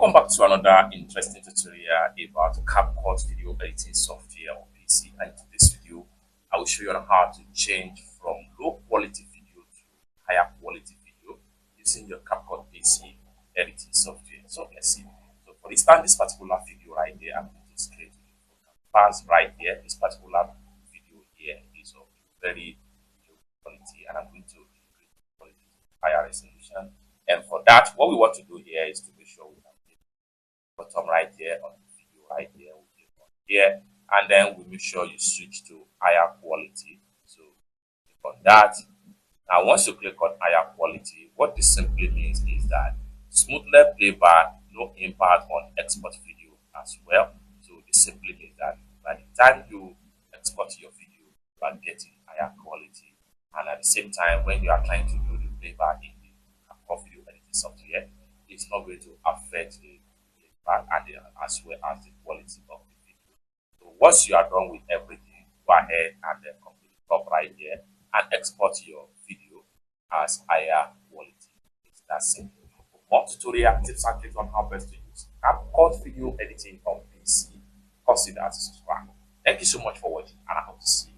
Welcome back to another interesting tutorial about CapCut video editing software on PC. And in this video, I will show you on how to change from low quality video to higher quality video using your CapCut PC editing software. So let's see. So for instance, this particular video right here, I'm going to scale to the fast right here. This particular video here is of very low quality, and I'm going to increase the quality to higher resolution. And for that, what we want to do here is to make sure we can get bottom right here on the video right here. We click on here, and then we make sure you switch to higher quality. So click on that. Now, once you click on higher quality, what this simply means is that smoother playback, no impact on export video as well. So this simply means that by the time you export your video, you are getting higher quality, and at the same time, when you are trying to do the playback in video editing software, it's not going to affect the playback and as well as the quality of the video. So once you are done with everything, go ahead and then come to the top right here and export your video as higher quality. It's that simple. For more tutorial tips and tricks on how best to use CapCut video editing on PC, consider to subscribe. Thank you so much for watching, and I hope to see you.